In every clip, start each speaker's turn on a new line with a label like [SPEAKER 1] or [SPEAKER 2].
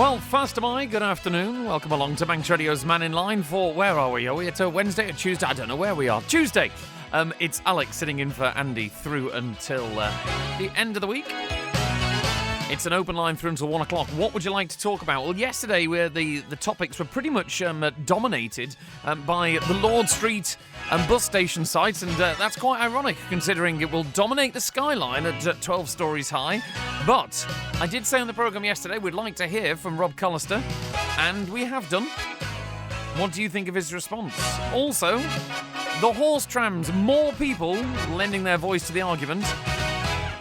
[SPEAKER 1] Well, first of all, good afternoon. Welcome along to Manx Radio's Mannin Line for, where are we? Are we at a Wednesday or Tuesday? I don't know where we are. Tuesday. It's Alex sitting in for Andy through until the end of the week. It's an open line through until 1 o'clock. What would you like to talk about? Well, yesterday the topics were pretty much dominated by the Lord Street bus station sites, and that's quite ironic considering it will dominate the skyline at 12 stories high. But I did say on the programme yesterday we'd like to hear from Rob Collister, and we have done. What do you think of his response? Also, the Horse Trams, more people lending their voice to the argument,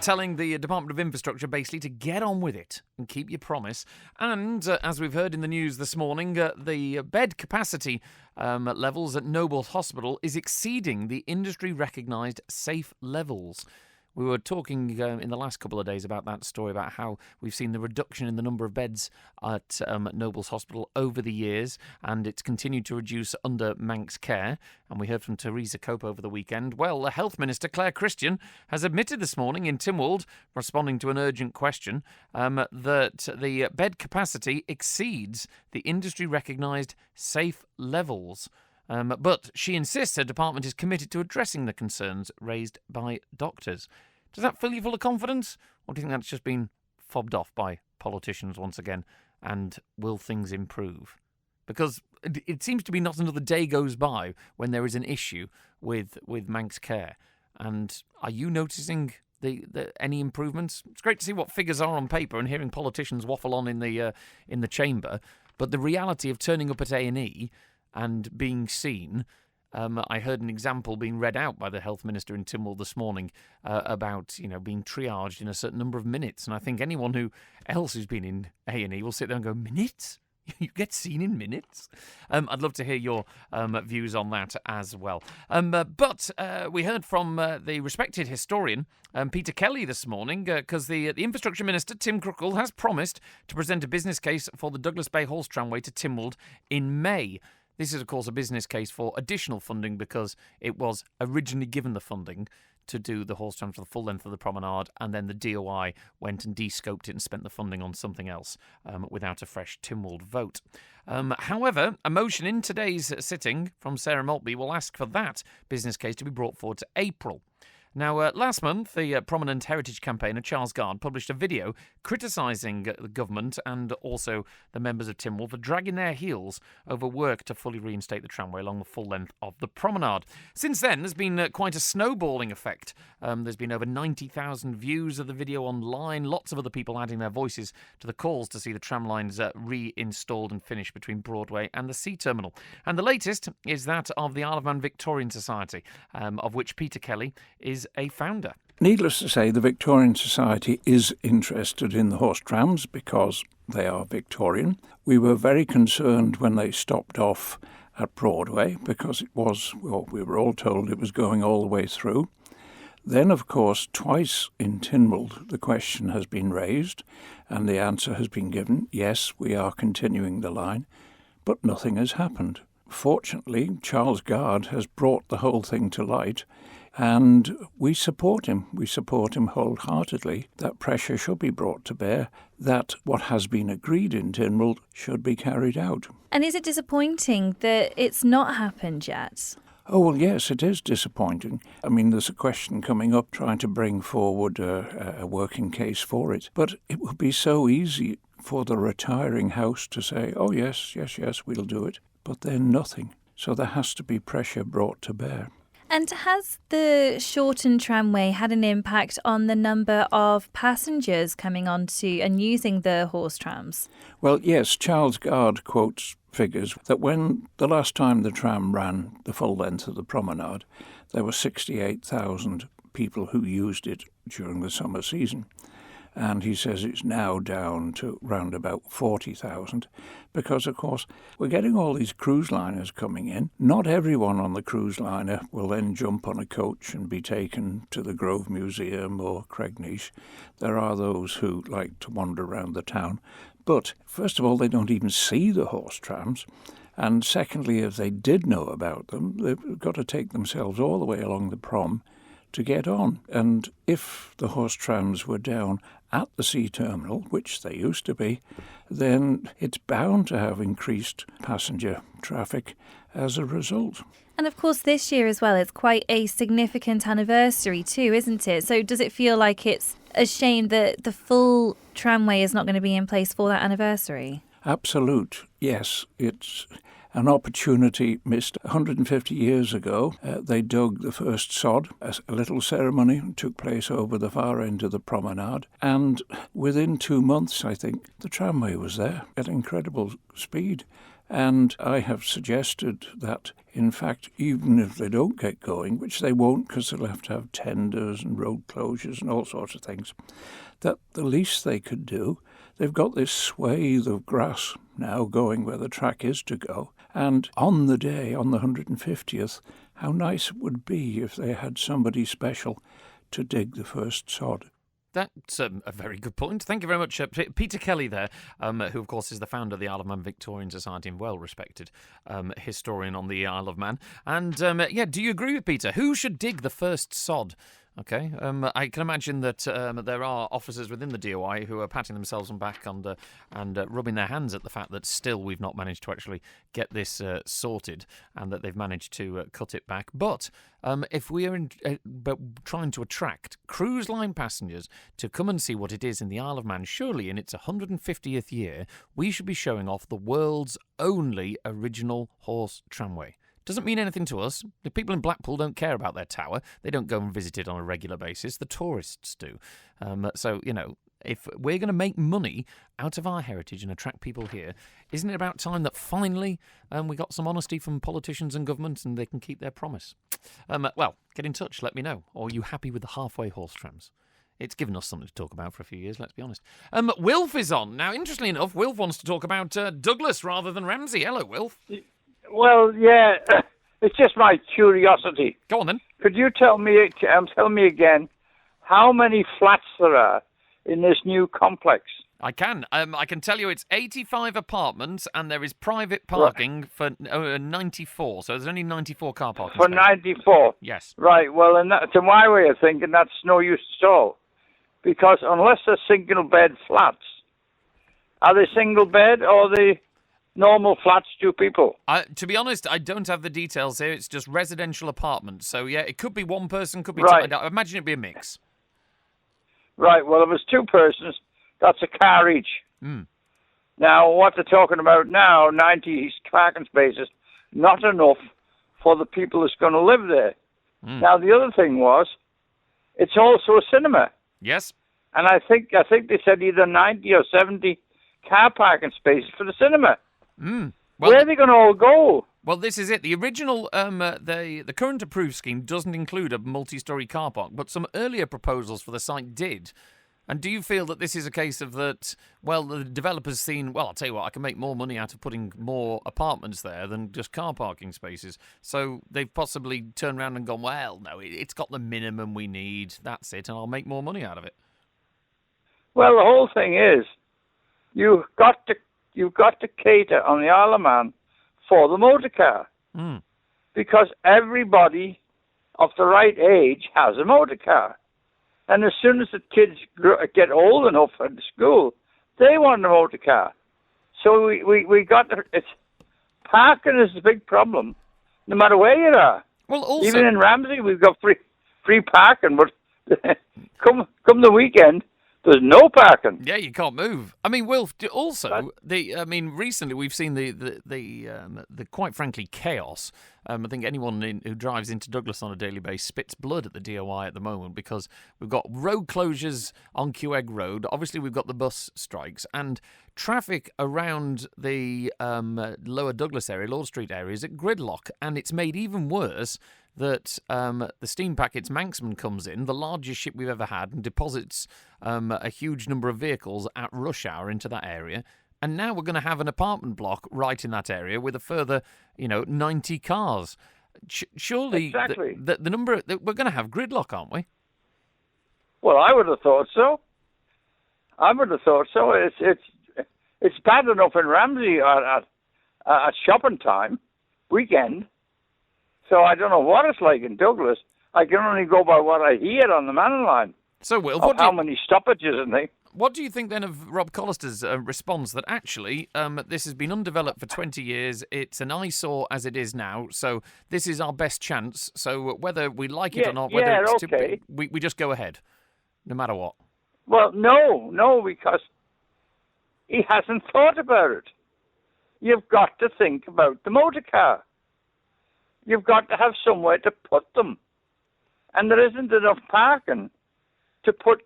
[SPEAKER 1] telling the Department of Infrastructure basically to get on with it and keep your promise. And as we've heard in the news this morning, the bed capacity levels at Noble Hospital is exceeding the industry-recognised safe levels. We were talking in the last couple of days about that story, about how we've seen the reduction in the number of beds at Noble's Hospital over the years, and it's continued to reduce under Manx care. And we heard from Theresa Cope over the weekend. Well, the Health Minister, Claire Christian, has admitted this morning in Tynwald, responding to an urgent question, that the bed capacity exceeds the industry-recognised safe levels. But she insists her department is committed to addressing the concerns raised by doctors. Does that fill you full of confidence? Or do you think that's just been fobbed off by politicians once again? And will things improve? Because it seems to be not another day goes by when there is an issue with Manx care. And are you noticing any improvements? It's great to see what figures are on paper and hearing politicians waffle on in the chamber. But the reality of turning up at A&E and being seen, I heard an example being read out by the Health Minister in Tynwald this morning about, being triaged in a certain number of minutes. And I think anyone else who's been in A&E will sit there and go, minutes? You get seen in minutes? I'd love to hear your views on that as well. But we heard from the respected historian, Peter Kelly, this morning, because the Infrastructure Minister, Tim Crookall, has promised to present a business case for the Douglas Bay Horse Tramway to Tynwald in May. This is, of course, a business case for additional funding because it was originally given the funding to do the horse trams for the full length of the promenade, and then the DOI went and de-scoped it and spent the funding on something else without a fresh Tynwald vote. However, a motion in today's sitting from Sarah Maltby will ask for that business case to be brought forward to April. Now, last month, the prominent heritage campaigner Charles Gard published a video criticising the government and also the members of Tynwald for dragging their heels over work to fully reinstate the tramway along the full length of the promenade. Since then, there's been quite a snowballing effect. There's been over 90,000 views of the video online, lots of other people adding their voices to the calls to see the tram lines reinstalled and finished between Broadway and the Sea Terminal. And the latest is that of the Isle of Man Victorian Society, of which Peter Kelly is a founder.
[SPEAKER 2] Needless to say, the Victorian Society is interested in the horse trams because they are Victorian. We were very concerned when they stopped off at Broadway because we were all told it was going all the way through. Then, of course, twice in Tynwald the question has been raised and the answer has been given, yes, we are continuing the line, but nothing has happened. Fortunately, Charles Gard has brought the whole thing to light, and we support him. We support him wholeheartedly. That pressure should be brought to bear, that what has been agreed in Tynwald should be carried out.
[SPEAKER 3] And is it disappointing that it's not happened yet?
[SPEAKER 2] Oh, well, yes, it is disappointing. I mean, there's a question coming up trying to bring forward a working case for it. But it would be so easy for the retiring House to say, oh, yes, we'll do it. But then nothing. So there has to be pressure brought to bear.
[SPEAKER 3] And has the shortened tramway had an impact on the number of passengers coming onto and using the horse trams?
[SPEAKER 2] Well, yes, Charles Gard quotes figures that when the last time the tram ran the full length of the promenade, there were 68,000 people who used it during the summer season. And he says it's now down to round about 40,000 because, of course, we're getting all these cruise liners coming in. Not everyone on the cruise liner will then jump on a coach and be taken to the Grove Museum or Cregnish. There are those who like to wander around the town. But, first of all, they don't even see the horse trams. And secondly, if they did know about them, they've got to take themselves all the way along the prom to get on. And if the horse trams were down at the sea terminal, which they used to be, then it's bound to have increased passenger traffic as a result.
[SPEAKER 3] And of course, this year as well, it's quite a significant anniversary too, isn't it? So does it feel like it's a shame that the full tramway is not going to be in place for that anniversary?
[SPEAKER 2] Absolute, yes. It's an opportunity missed. 150 years ago, they dug the first sod. A little ceremony took place over the far end of the promenade, and within 2 months, I think, the tramway was there at incredible speed. And I have suggested that, in fact, even if they don't get going, which they won't because they'll have to have tenders and road closures and all sorts of things, that the least they could do, they've got this swathe of grass now going where the track is to go. And on the day, on the 150th, how nice it would be if they had somebody special to dig the first sod.
[SPEAKER 1] That's a very good point. Thank you very much, Peter Kelly there, who, of course, is the founder of the Isle of Man Victorian Society and well-respected historian on the Isle of Man. And, do you agree with Peter? Who should dig the first sod? Okay, I can imagine that there are officers within the DOI who are patting themselves on the back and rubbing their hands at the fact that still we've not managed to actually get this sorted and that they've managed to cut it back. But if we are trying to attract cruise line passengers to come and see what it is in the Isle of Man, surely in its 150th year, we should be showing off the world's only original horse tramway. Doesn't mean anything to us. The people in Blackpool don't care about their tower. They don't go and visit it on a regular basis. The tourists do. So, if we're going to make money out of our heritage and attract people here, isn't it about time that finally we got some honesty from politicians and government and they can keep their promise? Get in touch. Let me know. Or are you happy with the halfway horse trams? It's given us something to talk about for a few years, let's be honest. Wilf is on. Now, interestingly enough, Wilf wants to talk about Douglas rather than Ramsey. Hello, Wilf.
[SPEAKER 4] Well, yeah, it's just my curiosity.
[SPEAKER 1] Go on then.
[SPEAKER 4] Could you tell me again how many flats there are in this new complex?
[SPEAKER 1] I can. I can tell you it's 85 apartments and there is private parking for 94. So there's only 94 car parking
[SPEAKER 4] spaces. For 94?
[SPEAKER 1] Yes.
[SPEAKER 4] Right, well, to my way of thinking, that's no use at all. Because unless they're single-bed flats, are they single-bed or the normal flats, 2 people?
[SPEAKER 1] To be honest, I don't have the details here. It's just residential apartments. So, yeah, it could be one person, could be
[SPEAKER 4] right.
[SPEAKER 1] two. I imagine it'd be a mix.
[SPEAKER 4] Right, well, if it's 2 persons, that's a car each.
[SPEAKER 1] Mm.
[SPEAKER 4] Now, what they're talking about now, 90 parking spaces, not enough for the people that's going to live there. Mm. Now, the other thing was, it's also a cinema.
[SPEAKER 1] Yes.
[SPEAKER 4] And I think they said either 90 or 70 car parking spaces for the cinema.
[SPEAKER 1] Mm.
[SPEAKER 4] Well, where are they going to all go?
[SPEAKER 1] Well, this is it. The original, the current approved scheme doesn't include a multi-storey car park, but some earlier proposals for the site did. And do you feel that this is a case of that, well, the developer's seen, well, I'll tell you what, I can make more money out of putting more apartments there than just car parking spaces. So they've possibly turned around and gone, well, no, it's got the minimum we need, that's it, and I'll make more money out of it.
[SPEAKER 4] Well, the whole thing is, you've got to cater on the Isle of Man for the motor car.
[SPEAKER 1] Mm.
[SPEAKER 4] Because everybody of the right age has a motor car. And as soon as the kids get old enough at school, they want a motor car. So we got it's parking is a big problem, no matter where you are.
[SPEAKER 1] Well, also,
[SPEAKER 4] even in Ramsey, we've got free parking, but come the weekend, there's no parking.
[SPEAKER 1] Yeah, you can't move. I mean, Wilf. Also, recently we've seen the quite frankly chaos. I think anyone who drives into Douglas on a daily basis spits blood at the DOI at the moment because we've got road closures on Quegg Road. Obviously, we've got the bus strikes and traffic around the Lower Douglas area, Lord Street area, is at gridlock, and it's made even worse that the steam packets Manxman comes in, the largest ship we've ever had, and deposits a huge number of vehicles at rush hour into that area. And now we're going to have an apartment block right in that area with a further, 90 cars. Surely
[SPEAKER 4] exactly.
[SPEAKER 1] the number, we're going to have gridlock, aren't we?
[SPEAKER 4] Well, I would have thought so. It's bad enough in Ramsey at shopping time, weekend. So I don't know what it's like in Douglas, I can only go by what I hear on the Mannin Line.
[SPEAKER 1] So, Will,
[SPEAKER 4] how many stoppages and things.
[SPEAKER 1] What do you think then of Rob Collister's response that actually this has been undeveloped for 20 years, it's an eyesore as it is now, so this is our best chance, so whether we like it or not, whether it's
[SPEAKER 4] okay.
[SPEAKER 1] we just go ahead, no matter what?
[SPEAKER 4] Well, no, because he hasn't thought about it. You've got to think about the motor car. You've got to have somewhere to put them. And there isn't enough parking to put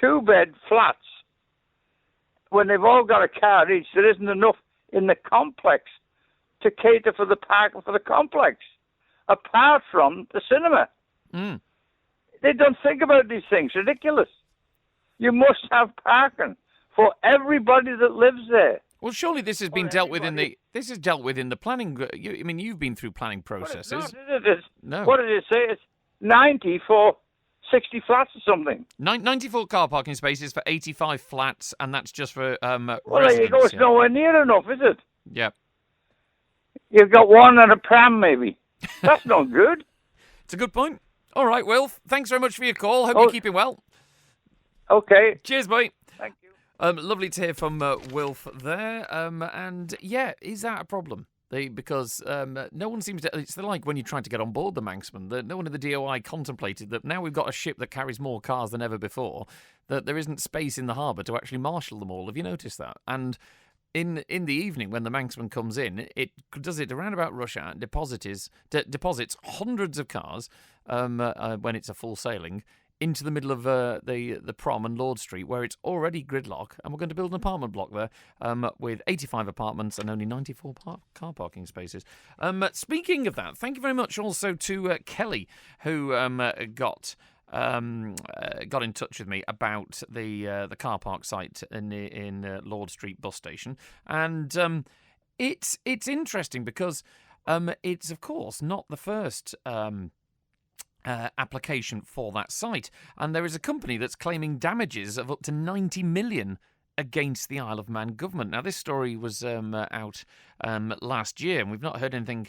[SPEAKER 4] 2-bed flats. When they've all got a car each, there isn't enough in the complex to cater for the parking for the complex, apart from the cinema.
[SPEAKER 1] Mm.
[SPEAKER 4] They don't think about these things. Ridiculous. You must have parking for everybody that lives there.
[SPEAKER 1] Well, surely this has been dealt with in the planning. You've been through planning processes.
[SPEAKER 4] Well, it's not,
[SPEAKER 1] No.
[SPEAKER 4] What did it say? It's 90 for 60 flats or something.
[SPEAKER 1] 94 car parking spaces for 85 flats, and that's just for
[SPEAKER 4] Well,
[SPEAKER 1] residents.
[SPEAKER 4] there you go. It's nowhere near enough, is it?
[SPEAKER 1] Yeah.
[SPEAKER 4] You've got one and a pram, maybe. That's not good.
[SPEAKER 1] It's a good point. All right, Will, thanks very much for your call. Hope you're keeping well.
[SPEAKER 4] Okay.
[SPEAKER 1] Cheers, boy.
[SPEAKER 4] Thank you.
[SPEAKER 1] Lovely to hear from Wilf there. And yeah, is that a problem? Because no one seems to. It's like when you're trying to get on board the Manxman. No one in the DOI contemplated that now we've got a ship that carries more cars than ever before, that there isn't space in the harbour to actually marshal them all. Have you noticed that? And in the evening when the Manxman comes in, it does it around about rush hour and deposits hundreds of cars when it's a full sailing into the middle of the Prom and Lord Street, where it's already gridlock, and we're going to build an apartment block there with 85 apartments and only 94 car parking spaces. Speaking of that, thank you very much also to Kelly, who got in touch with me about the car park site in Lord Street bus station, and it's interesting because it's of course not the first application for that site, and there is a company that's claiming damages of up to 90 million against the Isle of Man government. Now, this story was out last year, and we've not heard anything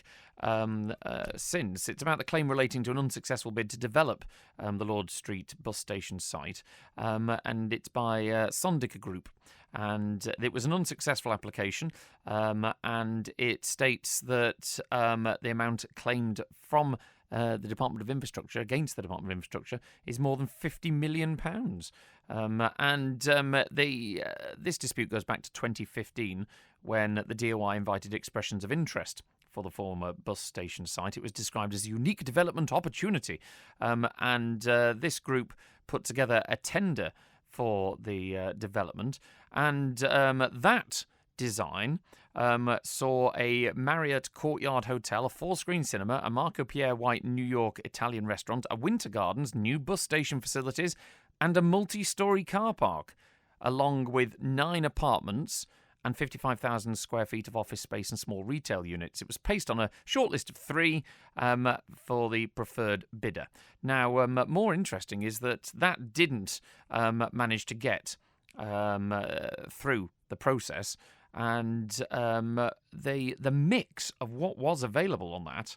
[SPEAKER 1] since. It's about the claim relating to an unsuccessful bid to develop the Lord Street bus station site, and it's by Sondica Group. And it was an unsuccessful application, and it states that the amount claimed from the Department of Infrastructure against the Department of Infrastructure is more than £50 million. This dispute goes back to 2015 when the DOI invited expressions of interest for the former bus station site. It was described as a unique development opportunity, and this group put together a tender for the development, and that design saw a Marriott Courtyard Hotel, a 4-screen cinema, a Marco Pierre White New York Italian restaurant, a Winter Gardens, new bus station facilities, and a multi-storey car park, along with 9 apartments and 55,000 square feet of office space and small retail units. It was placed on a shortlist of 3 for the preferred bidder. Now, more interesting is that didn't manage to get through the process, and the mix of what was available on that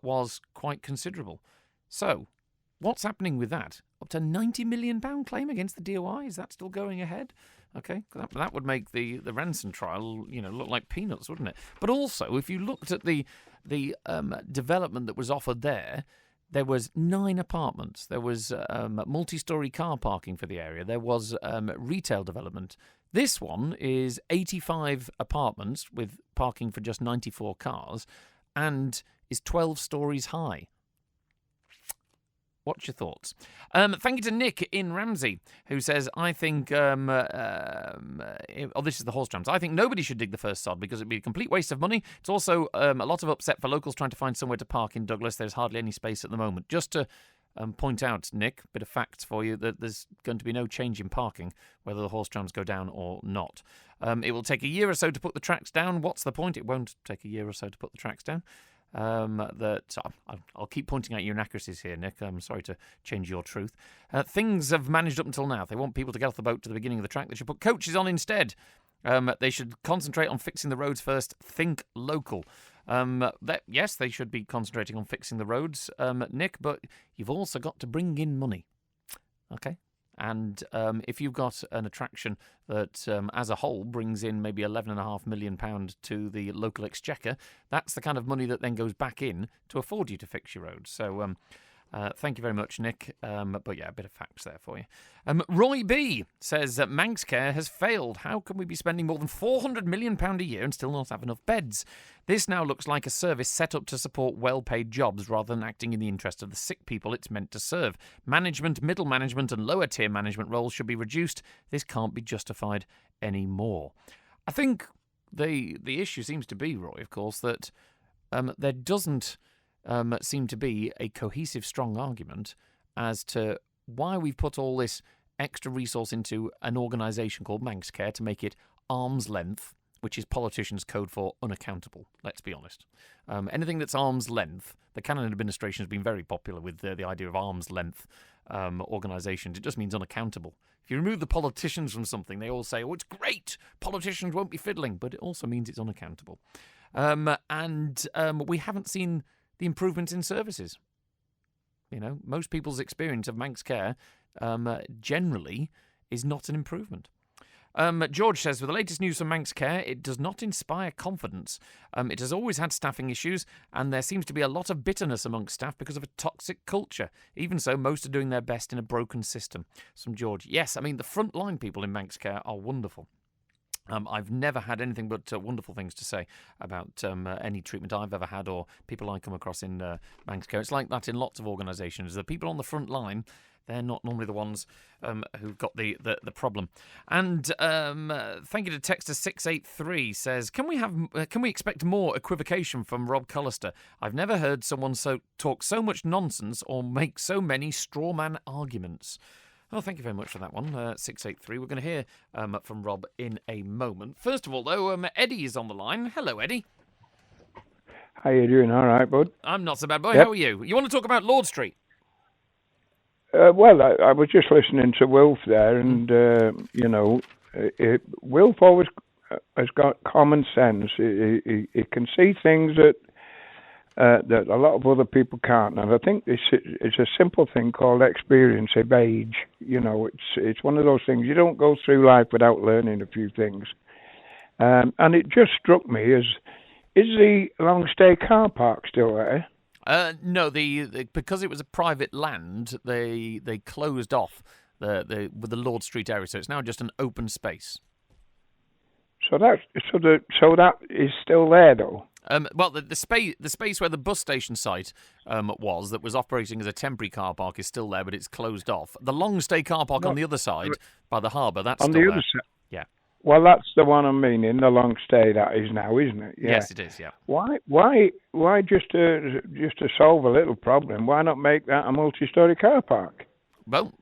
[SPEAKER 1] was quite considerable. So, what's happening with that? Up to £90 million claim against the DOI? Is that still going ahead? Okay, that would make the ransom trial, look like peanuts, wouldn't it? But also, if you looked at the development that was offered there was 9 apartments. There was multi-storey car parking for the area. There was retail development. This one is 85 apartments with parking for just 94 cars and is 12 stories high. What's your thoughts? Thank you to Nick in Ramsey, who says, I think, this is the Horse Trams. I think nobody should dig the first sod because it'd be a complete waste of money. It's also a lot of upset for locals trying to find somewhere to park in Douglas. There's hardly any space at the moment. Just to point out, Nick, a bit of facts for you, that there's going to be no change in parking, whether the Horse Trams go down or not. It will take a year or so to put the tracks down. What's the point? It won't take a year or so to put the tracks down. I'll keep pointing out your inaccuracies here, Nick. I'm sorry to change your truth. Things have managed up until now. If they want people to get off the boat to the beginning of the track, they should put coaches on instead. They should concentrate on fixing the roads first. Think local. Yes, they should be concentrating on fixing the roads, Nick, but you've also got to bring in money. Okay? And if you've got an attraction that, as a whole, brings in maybe £11.5 million to the local exchequer, that's the kind of money that then goes back in to afford you to fix your roads. So thank you very much, Nick. But yeah, a bit of facts there for you. Roy B says that Manx Care has failed. How can we be spending more than £400 million a year and still not have enough beds? This now looks like a service set up to support well-paid jobs rather than acting in the interest of the sick people it's meant to serve. Management, middle management and lower-tier management roles should be reduced. This can't be justified anymore. I think the issue seems to be, Roy, of course, that there doesn't seem to be a cohesive, strong argument as to why we've put all this extra resource into an organisation called Manx Care to make it arm's length, which is politicians' code for unaccountable, let's be honest. Anything that's arm's length, the Cannon administration has been very popular with the idea of arm's length organisations. It just means unaccountable. If you remove the politicians from something, they all say, oh, it's great, politicians won't be fiddling, but it also means it's unaccountable. And we haven't seen the improvements in services. You know, most people's experience of Manx Care generally is not an improvement. George says, with the latest news from Manx Care, it does not inspire confidence. It has always had staffing issues, and there seems to be a lot of bitterness amongst staff because of a toxic culture. Even so, most are doing their best in a broken system. From George. Yes, I mean, the frontline people in Manx Care are wonderful. I've never had anything but wonderful things to say about any treatment I've ever had or people I come across in Manx Care. It's like that in lots of organisations. The people on the front line, they're not normally the ones who've got the problem. And thank you to Texter 683 says, can we expect more equivocation from Rob Cullister? I've never heard someone talk so much nonsense or make so many straw man arguments. Oh, thank you very much for that one, 683. We're going to hear from Rob in a moment. First of all, though, Eddie is on the line. Hello, Eddie.
[SPEAKER 5] How you doing? All right, bud?
[SPEAKER 1] I'm not so bad, boy.
[SPEAKER 5] Yep.
[SPEAKER 1] How are you? You want to talk about Lord Street?
[SPEAKER 5] Well, I was just listening to Wilf there, and, Wilf always has got common sense. He can see things that a lot of other people can't. And I think it's a simple thing called experience of age. You know, it's one of those things. You don't go through life without learning a few things. And it just struck me as, is the long stay car park still there?
[SPEAKER 1] No, because it was a private land, they closed off the Lord Street area, so it's now just an open space.
[SPEAKER 5] So that is still there, though.
[SPEAKER 1] Well, the space where the bus station site that was operating as a temporary car park is still there, but it's closed off. The long stay car park on the other side by the harbour, that's
[SPEAKER 5] on
[SPEAKER 1] still
[SPEAKER 5] the
[SPEAKER 1] there.
[SPEAKER 5] other side.
[SPEAKER 1] Yeah.
[SPEAKER 5] Well, that's the one I'm meaning. The long stay that is now, isn't it? Yeah.
[SPEAKER 1] Yes, it is. Yeah.
[SPEAKER 5] Why just to solve a little problem? Why not make that a multi-storey car park?
[SPEAKER 1] Well,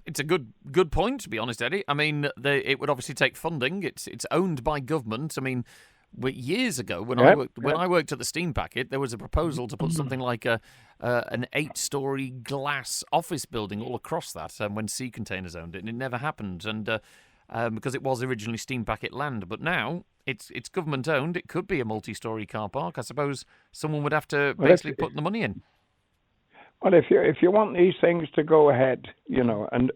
[SPEAKER 1] it's a good point, to be honest, Eddie. I mean, it would obviously take funding. It's owned by government. I mean, years ago when I worked at the Steam Packet, there was a proposal to put something like an 8-storey glass office building all across that when Sea Containers owned it, and it never happened. And because it was originally Steam Packet land, but now it's government owned. It could be a multi-storey car park. I suppose someone would have to basically put the money in.
[SPEAKER 5] Well, if you want these things to go ahead, you know, and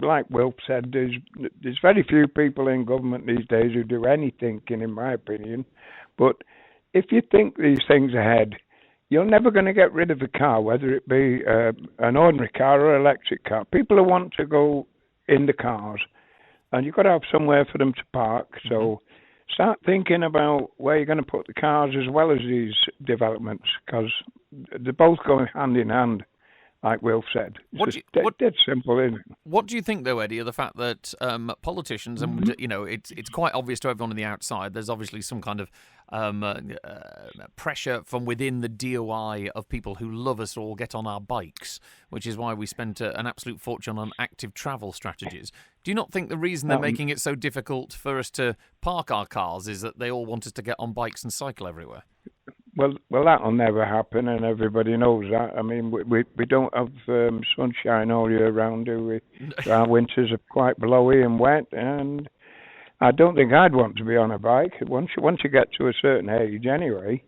[SPEAKER 5] like Wilf said, there's very few people in government these days who do any thinking, in my opinion. But if you think these things ahead, you're never going to get rid of a car, whether it be an ordinary car or an electric car. People who want to go in the cars, and you've got to have somewhere for them to park. So start thinking about where you're going to put the cars as well as these developments, because they're both going hand in hand, like Will said. It's dead simple, isn't it?
[SPEAKER 1] What do you think, though, Eddie, of the fact that politicians, and you know, it's quite obvious to everyone on the outside, there's obviously some kind of pressure from within the DOI of people who love us all get on our bikes, which is why we spent an absolute fortune on active travel strategies. Do you not think the reason they're making it so difficult for us to park our cars is that they all want us to get on bikes and cycle everywhere?
[SPEAKER 5] Well, that'll never happen, and everybody knows that. I mean, we don't have sunshine all year round, do we? Our winters are quite blowy and wet, and I don't think I'd want to be on a bike. Once you get to a certain age, anyway,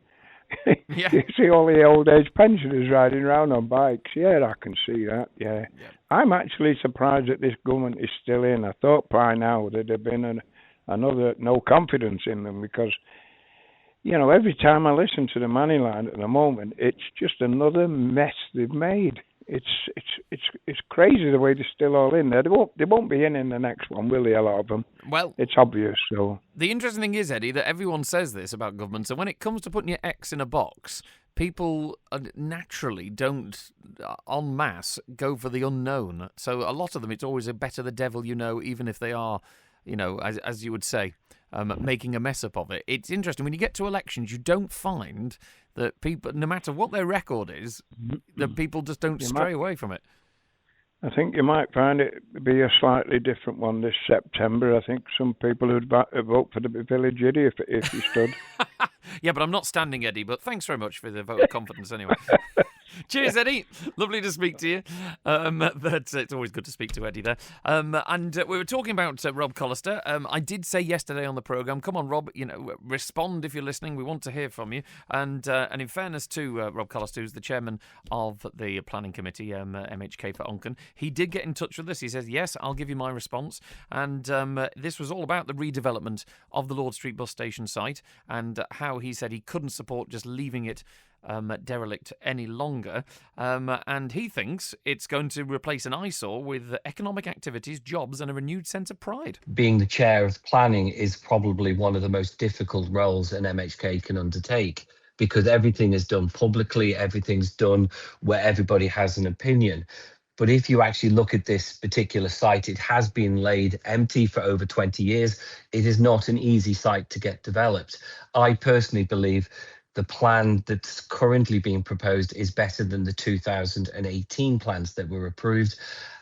[SPEAKER 1] Yeah.
[SPEAKER 5] you see all the old age pensioners riding around on bikes. Yeah, I can see that. Yeah. I'm actually surprised that this government is still in. I thought by now there'd have been another no confidence in them because, every time I listen to the Mannin Line at the moment, it's just another mess they've made. It's crazy the way they're still all in there. They won't be in the next one, will they? A lot of them.
[SPEAKER 1] Well,
[SPEAKER 5] it's obvious. So
[SPEAKER 1] the interesting thing is, Eddie, that everyone says this about government. So when it comes to putting your X in a box, people naturally don't, en masse, go for the unknown. So a lot of them, it's always a better the devil you know, even if they are, as you would say, making a mess up of it. It's interesting when you get to elections, you don't find that people, no matter what their record is, that people just don't stray away from it.
[SPEAKER 5] I think you might find it be a slightly different one this September. I think some people would vote for the village idiot if you stood.
[SPEAKER 1] Yeah, but I'm not standing, Eddie, but thanks very much for the vote of confidence anyway. Cheers, Eddie. Lovely to speak to you. But it's always good to speak to Eddie there. And we were talking about Rob Collister. I did say yesterday on the programme, come on, Rob, respond if you're listening. We want to hear from you. And in fairness to Rob Collister, who's the chairman of the planning committee, MHK for Onken, he did get in touch with us. He says, yes, I'll give you my response. And this was all about the redevelopment of the Lord Street bus station site and how he said he couldn't support just leaving it derelict any longer, and he thinks it's going to replace an eyesore with economic activities, jobs and a renewed sense of pride.
[SPEAKER 6] Being the chair of planning is probably one of the most difficult roles an MHK can undertake because everything is done publicly, everything's done where everybody has an opinion. But if you actually look at this particular site, it has been laid empty for over 20 years. It is not an easy site to get developed. I personally believe the plan that's currently being proposed is better than the 2018 plans that were approved.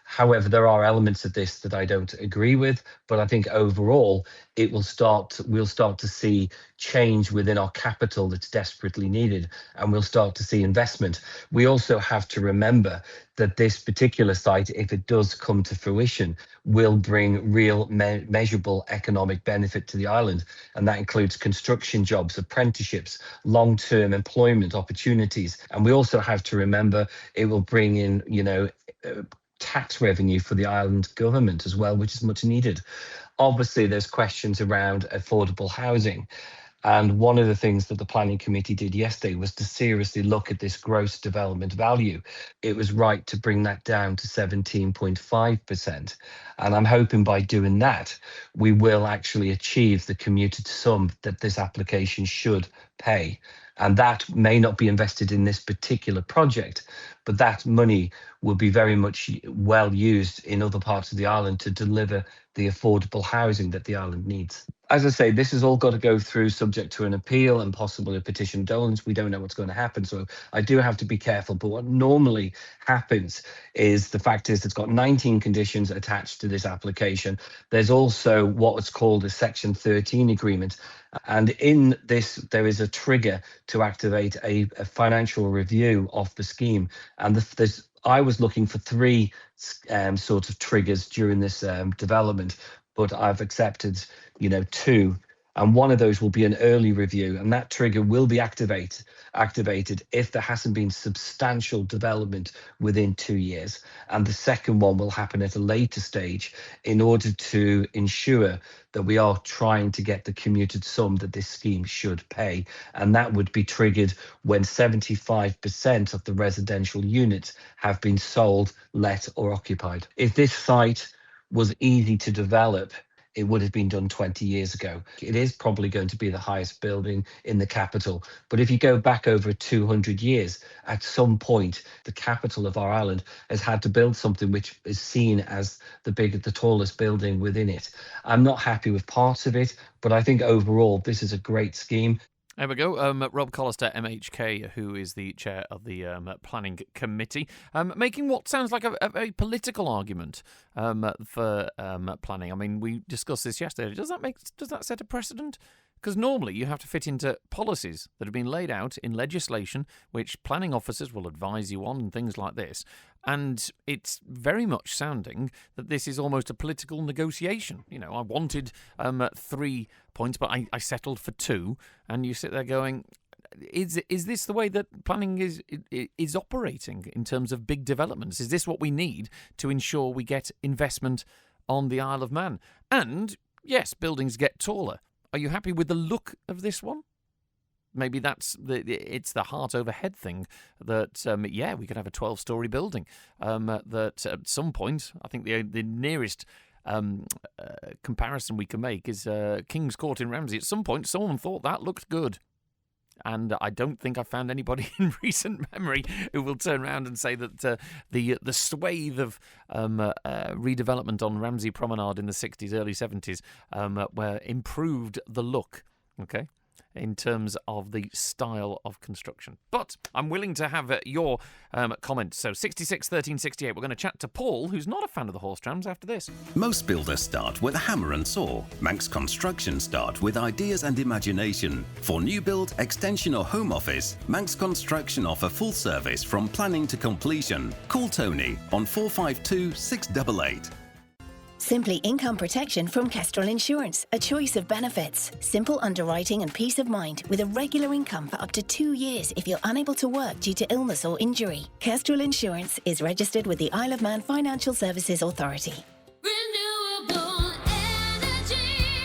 [SPEAKER 6] However, there are elements of this that I don't agree with, but I think overall we'll start to see change within our capital that's desperately needed, and we'll start to see investment. We also have to remember that this particular site, if it does come to fruition, will bring real measurable economic benefit to the island, and that includes construction jobs, apprenticeships, long-term employment opportunities. And we also have to remember it will bring in, tax revenue for the island government as well, which is much needed. Obviously, there's questions around affordable housing. And one of the things that the planning committee did yesterday was to seriously look at this gross development value. It was right to bring that down to 17.5%. And I'm hoping by doing that, we will actually achieve the commuted sum that this application should pay. And that may not be invested in this particular project, but that money will be very much well used in other parts of the island to deliver the affordable housing that the island needs. As I say, this has all got to go through subject to an appeal and possibly a petition of dolens. We don't know what's going to happen, so I do have to be careful. But what normally happens is the fact is it's got 19 conditions attached to this application. There's also what's called a Section 13 agreement. And in this, there is a trigger to activate a financial review of the scheme. And I was looking for three sort of triggers during this development, but I've accepted, two. And one of those will be an early review, and that trigger will be activated if there hasn't been substantial development within 2 years. And the second one will happen at a later stage in order to ensure that we are trying to get the commuted sum that this scheme should pay. And that would be triggered when 75% of the residential units have been sold, let or occupied. If this site was easy to develop, it would have been done 20 years ago. It is probably going to be the highest building in the capital. But if you go back over 200 years, at some point, the capital of our island has had to build something which is seen as the tallest building within it. I'm not happy with parts of it, but I think overall, this is a great scheme.
[SPEAKER 1] There we go. Rob Collister, MHK, who is the chair of the planning committee, making what sounds like a very political argument for planning. I mean, we discussed this yesterday. Does that set a precedent Because normally you have to fit into policies that have been laid out in legislation, which planning officers will advise you on and things like this. And it's very much sounding that this is almost a political negotiation. You know, I wanted 3 points, but I settled for 2. And you sit there going, is this the way that planning is operating in terms of big developments? Is this what we need to ensure we get investment on the Isle of Man? And yes, buildings get taller. Are you happy with the look of this one? Maybe it's the heart overhead thing that, we could have a 12-storey building that at some point, I think the nearest comparison we can make is King's Court in Ramsey. At some point, someone thought that looked good. And I don't think I found anybody in recent memory who will turn around and say that the swathe of redevelopment on Ramsey Promenade in the 60s, early 70s, were improved the look, okay, in terms of the style of construction. But I'm willing to have your comments. So 66 13 68. We're going to chat to Paul, who's not a fan of the horse trams, after this.
[SPEAKER 7] Most builders start with a hammer and saw. Manx Construction start with ideas and imagination. For new build, extension or home office, Manx Construction offer full service from planning to completion. Call Tony on 452 688.
[SPEAKER 8] Simply income protection from Kestrel Insurance. A choice of benefits. Simple underwriting and peace of mind with a regular income for up to 2 years if you're unable to work due to illness or injury. Kestrel Insurance is registered with the Isle of Man Financial Services Authority.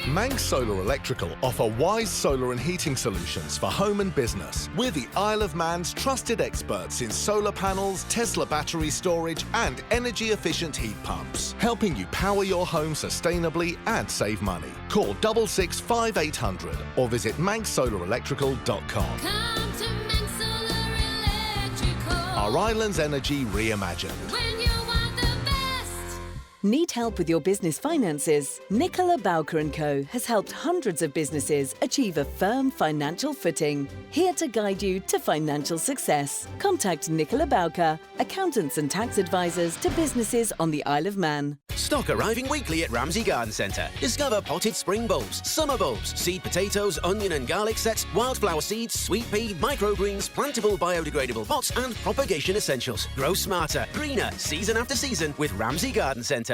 [SPEAKER 9] Manx Solar Electrical offer wise solar and heating solutions for home and business. We're the Isle of Man's trusted experts in solar panels, Tesla battery storage and energy-efficient heat pumps, helping you power your home sustainably and save money. Call 66 5800 or visit manxsolarelectrical.com.
[SPEAKER 10] Come to Manx Solar Electrical.
[SPEAKER 9] Our island's energy reimagined.
[SPEAKER 10] When you want the best.
[SPEAKER 11] Need help with your business finances? Nicola Bowker & Co. has helped hundreds of businesses achieve a firm financial footing. Here to guide you to financial success. Contact Nicola Bowker, accountants and tax advisors to businesses on the Isle of Man.
[SPEAKER 12] Stock arriving weekly at Ramsey Garden Centre. Discover potted spring bulbs, summer bulbs, seed potatoes, onion and garlic sets, wildflower seeds, sweet pea, microgreens, plantable biodegradable pots and propagation essentials. Grow smarter, greener, season after season with Ramsey Garden Centre.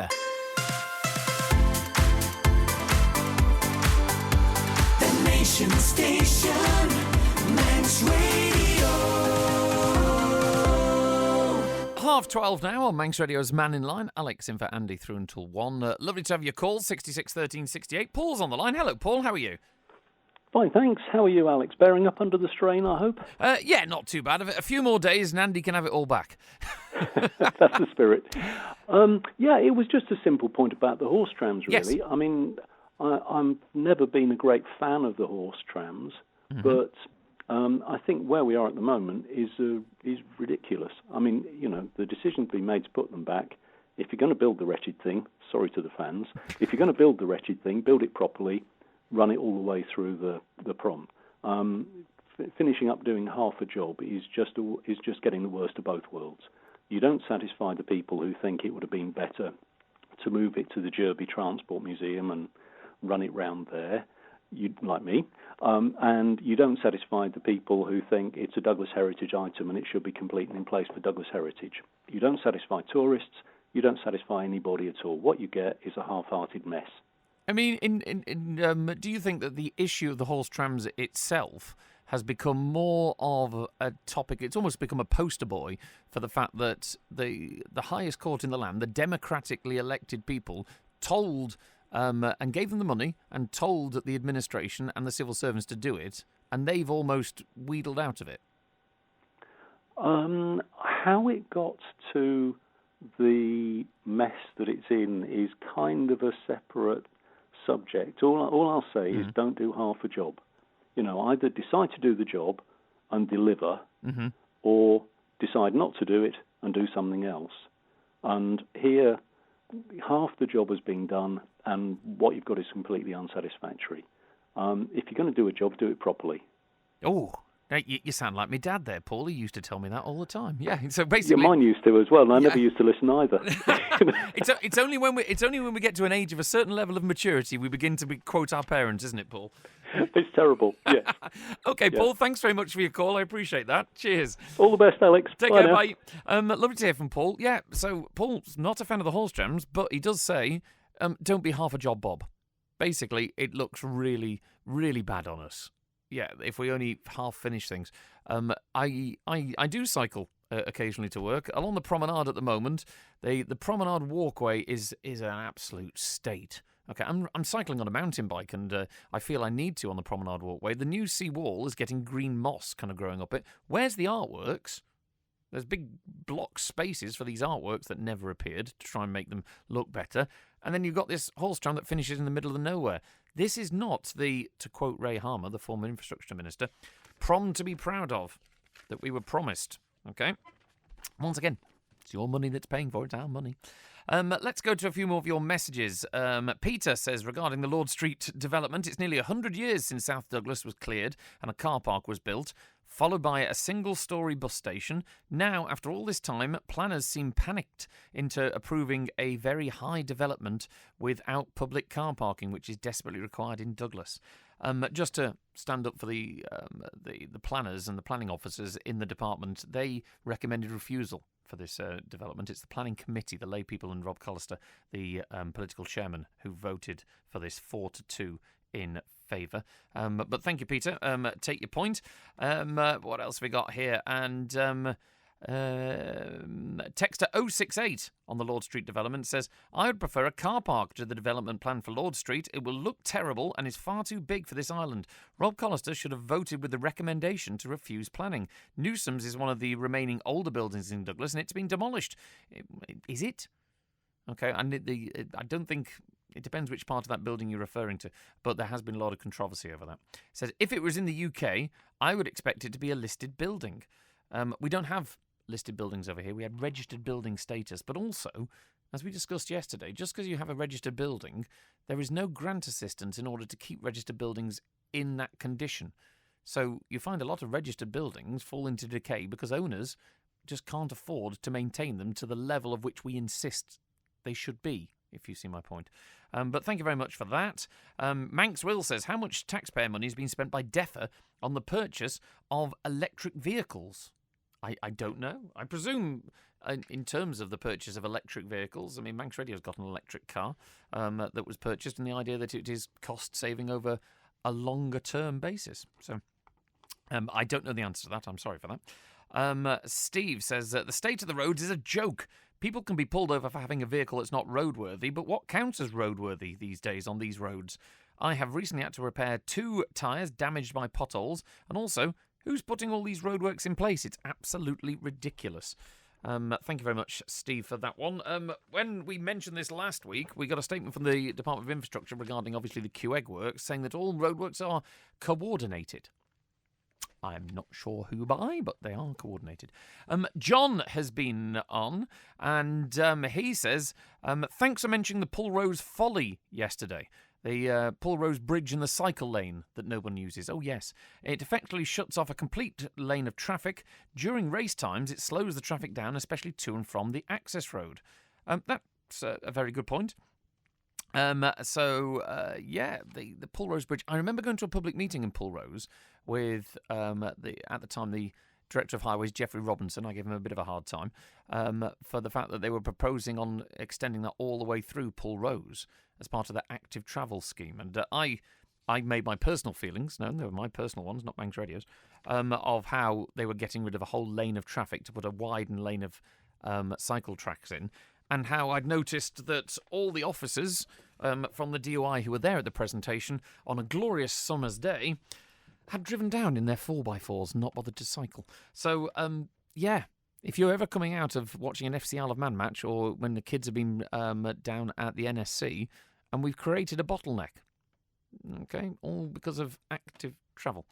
[SPEAKER 10] The Nation Station, Manx Radio.
[SPEAKER 1] 12:30 now on Manx Radio's Mannin Line. Alex in for Andy through until 1. Lovely to have your calls, 66 13 68. Paul's on the line. Hello, Paul. How are you?
[SPEAKER 13] Fine, thanks. How are you, Alex? Bearing up under the strain, I hope?
[SPEAKER 1] Yeah, not too bad. A few more days and Andy can have it all back.
[SPEAKER 13] That's the spirit. It was just a simple point about the horse trams, really.
[SPEAKER 1] Yes.
[SPEAKER 13] I mean, I've never been a great fan of the horse trams, but I think where we are at the moment is ridiculous. I mean, the decision's been made to put them back. If you're going to build the wretched thing, sorry to the fans, if you're going to build the wretched thing, build it properly, run it all the way through the prom. Finishing up doing half a job is just getting the worst of both worlds. You don't satisfy the people who think it would have been better to move it to the Derby Transport Museum and run it round there, like me, and you don't satisfy the people who think it's a Douglas Heritage item and it should be complete and in place for Douglas Heritage. You don't satisfy tourists, you don't satisfy anybody at all. What you get is a half-hearted mess.
[SPEAKER 1] I mean, do you think that the issue of the horse trams itself has become more of a topic? It's almost become a poster boy for the fact that the highest court in the land, the democratically elected people, told and gave them the money and told the administration and the civil servants to do it, and they've almost wheedled out of it.
[SPEAKER 13] How it got to the mess that it's in is kind of a separate subject. All I'll say is don't do half a job. Either decide to do the job and deliver, or decide not to do it and do something else. And here, half the job has been done, and what you've got is completely unsatisfactory. If you're going to do a job, do it properly.
[SPEAKER 1] Oh, Now, you sound like my dad there, Paul. He used to tell me that all the time. Yeah, so basically...
[SPEAKER 13] Yeah, mine used to as well, and I never used to listen either.
[SPEAKER 1] It's only when we get to an age of a certain level of maturity we begin to quote our parents, isn't it, Paul?
[SPEAKER 13] It's terrible, yeah.
[SPEAKER 1] Okay, Paul, thanks very much for your call. I appreciate that. Cheers.
[SPEAKER 13] All the best, Alex.
[SPEAKER 1] Take
[SPEAKER 13] Bye
[SPEAKER 1] care,
[SPEAKER 13] now.
[SPEAKER 1] bye. Lovely to hear from Paul. Yeah, so Paul's not a fan of the horse trams, but he does say, don't be half a job, Bob. Basically, it looks really, really bad on us. Yeah, if we only half finish things. I do cycle occasionally to work. Along the promenade at the moment, the promenade walkway is an absolute state. Okay, I'm cycling on a mountain bike, and I feel I need to on the promenade walkway. The new sea wall is getting green moss kind of growing up it. Where's the artworks? There's big block spaces for these artworks that never appeared to try and make them look better. And then you've got this horse tram that finishes in the middle of nowhere. This is not the, to quote Ray Harmer, the former infrastructure minister, prom to be proud of that we were promised. Okay? Once again, it's your money that's paying for it, our money. Let's go to a few more of your messages. Peter says, regarding the Lord Street development, it's nearly 100 years since South Douglas was cleared and a car park was built, followed by a single-storey bus station. Now, after all this time, planners seem panicked into approving a very high development without public car parking, which is desperately required in Douglas. Just to stand up for the planners and the planning officers in the department, they recommended refusal for this development. It's the planning committee, the lay people, and Rob Collister, the political chairman, who voted for this 4-2 in favour. But thank you, Peter. Take your point. What else have we got here? And texter 068 on the Lord Street development says, I would prefer a car park to the development plan for Lord Street. It will look terrible and is far too big for this island. Rob Collister should have voted with the recommendation to refuse planning. Newsome's is one of the remaining older buildings in Douglas, and it's been demolished. Is it? Okay, and I don't think... It depends which part of that building you're referring to, but there has been a lot of controversy over that. It says, if it was in the UK, I would expect it to be a listed building. We don't have listed buildings over here. We have registered building status, but also, as we discussed yesterday, just because you have a registered building, there is no grant assistance in order to keep registered buildings in that condition. So you find a lot of registered buildings fall into decay because owners just can't afford to maintain them to the level of which we insist they should be, if you see my point. But thank you very much for that. Manx Will says, how much taxpayer money has been spent by DEFRA on the purchase of electric vehicles? I don't know. I presume in terms of the purchase of electric vehicles, I mean, Manx Radio's got an electric car that was purchased, and the idea that it is cost-saving over a longer-term basis. So I don't know the answer to that. I'm sorry for that. Steve says, the state of the roads is a joke. People can be pulled over for having a vehicle that's not roadworthy, but what counts as roadworthy these days on these roads? I have recently had to repair 2 tyres damaged by potholes, and also, who's putting all these roadworks in place? It's absolutely ridiculous. Thank you very much, Steve, for that one. When we mentioned this last week, we got a statement from the Department of Infrastructure regarding, obviously, the QEG works, saying that all roadworks are coordinated. I'm not sure who by, but they are coordinated. John has been on, and he says, thanks for mentioning the Pulrose Folly yesterday. The Pulrose Bridge and the cycle lane that no one uses. Oh, yes. It effectively shuts off a complete lane of traffic. During race times, it slows the traffic down, especially to and from the access road. That's a very good point. The Pulrose Bridge. I remember going to a public meeting in Pulrose with, at the time, the Director of Highways, Geoffrey Robinson. I gave him a bit of a hard time for the fact that they were proposing on extending that all the way through Pulrose as part of their active travel scheme. And I made my personal feelings, no, they were my personal ones, not Manx Radio's, of how they were getting rid of a whole lane of traffic to put a widened lane of cycle tracks in. And how I'd noticed that all the officers from the DOI who were there at the presentation on a glorious summer's day had driven down in their 4x4s and not bothered to cycle. So, if you're ever coming out of watching an FC Isle of Man match, or when the kids have been down at the NSC, and we've created a bottleneck. Okay, all because of active travel.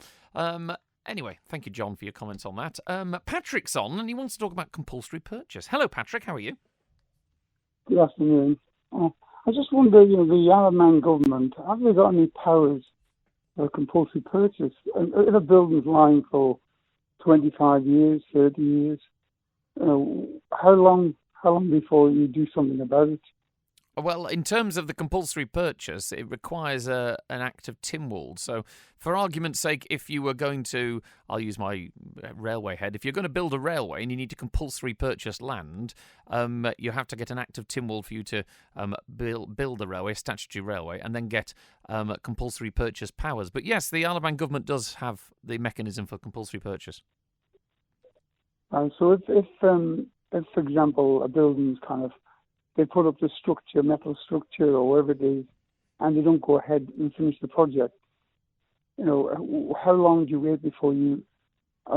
[SPEAKER 1] Anyway, thank you, John, for your comments on that. Patrick's on, and he wants to talk about compulsory purchase. Hello, Patrick, how are you?
[SPEAKER 14] Good afternoon. I just wonder, the Isle of Man government, have they got any powers for compulsory purchase? And if a building's lying for 25 years, 30 years. How long before you do something about it?
[SPEAKER 1] Well, in terms of the compulsory purchase, it requires an act of Tynwald. So, for argument's sake, if you were going to, I'll use my railway head, if you're going to build a railway and you need to compulsory purchase land, you have to get an act of Tynwald for you to build a railway, a statutory railway, and then get compulsory purchase powers. But yes, the Isle of Man government does have the mechanism for compulsory purchase.
[SPEAKER 14] So if, for example, a building's they put up the structure, metal structure or whatever it is, and they don't go ahead and finish the project, how long do you wait before you...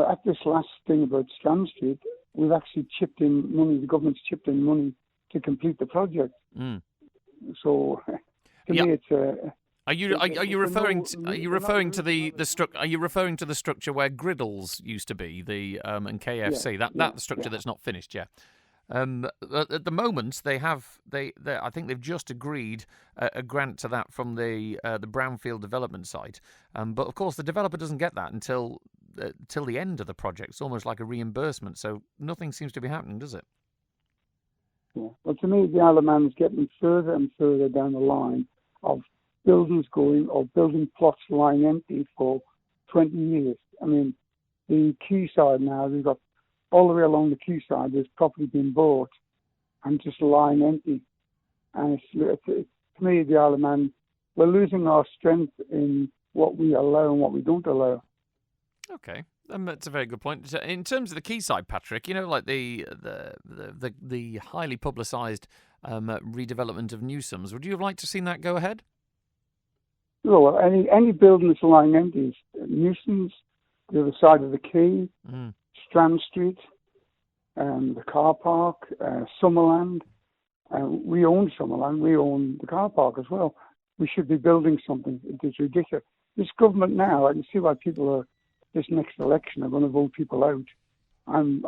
[SPEAKER 14] at this last thing about Strand Street, we've actually chipped in money, the government's chipped in money to complete the project.
[SPEAKER 1] Mm.
[SPEAKER 14] So, to me, it's a...
[SPEAKER 1] Are you referring to the structure where Griddles used to be, the and KFC? That structure that's not finished yet. At the moment, I think they've just agreed a grant to that from the brownfield development site. But of course, the developer doesn't get that until the end of the project. It's almost like a reimbursement. So nothing seems to be happening, does it?
[SPEAKER 14] Yeah. Well, to me, the Isle of Man is getting further and further down the line of buildings or building plots lying empty for 20 years. I mean, the quayside now, we've got all the way along the quayside, there's property being bought and just lying empty. And it's to me, the Isle of Man, we're losing our strength in what we allow and what we don't allow.
[SPEAKER 1] Okay, that's a very good point. In terms of the quayside, Patrick, like the highly publicised redevelopment of Newsoms, would you have liked to seen that go ahead?
[SPEAKER 14] Well, any building that's lying empty, Newsoms, the other side of the quay, Strand Street, the car park, Summerland. We own Summerland. We own the car park as well. We should be building something. It is ridiculous. This government now, I can see why people this next election are going to vote people out. I'm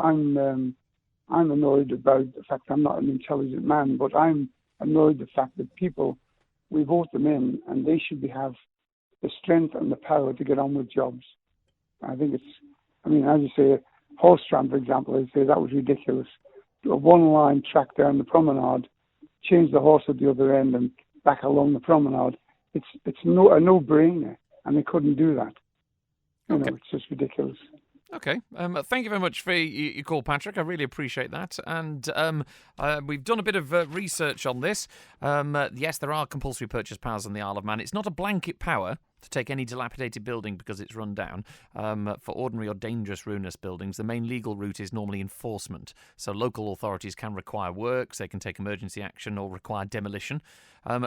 [SPEAKER 14] annoyed about the fact I'm not an intelligent man, but I'm annoyed the fact that people, we vote them in, and they should have the strength and the power to get on with jobs. I think as you say, Horse Trams, for example, I'd say that was ridiculous. A one-line track down the promenade, change the horse at the other end and back along the promenade. It's a no-brainer, and they couldn't do that. It's just ridiculous.
[SPEAKER 1] Okay. Thank you very much for your call, Patrick. I really appreciate that. And we've done a bit of research on this. Yes, there are compulsory purchase powers on the Isle of Man. It's not a blanket power to take any dilapidated building because it's run down. For ordinary or dangerous ruinous buildings, the main legal route is normally enforcement. So local authorities can require works, they can take emergency action or require demolition.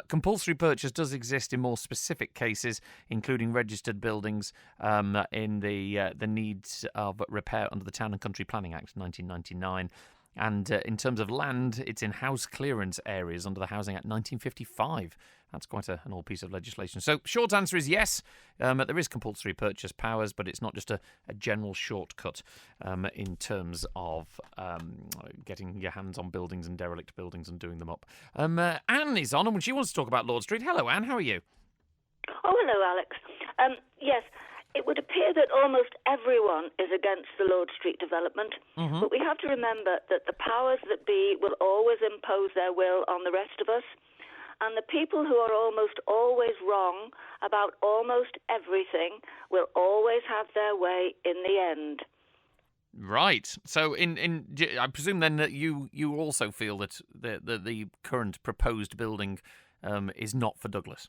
[SPEAKER 1] Compulsory purchase does exist in more specific cases, including registered buildings in the needs of repair under the Town and Country Planning Act 1999. And in terms of land, it's in house clearance areas under the Housing Act 1955. That's quite an old piece of legislation. So, short answer is yes. There is compulsory purchase powers, but it's not just a general shortcut in terms of getting your hands on buildings and derelict buildings and doing them up. Anne is on, and she wants to talk about Lord Street. Hello, Anne. How are you?
[SPEAKER 15] Oh, hello, Alex. Yes. It would appear that almost everyone is against the Lord Street development, but we have to remember that the powers that be will always impose their will on the rest of us, and the people who are almost always wrong about almost everything will always have their way in the end.
[SPEAKER 1] Right. So, I presume then that you also feel that the current proposed building is not for Douglas.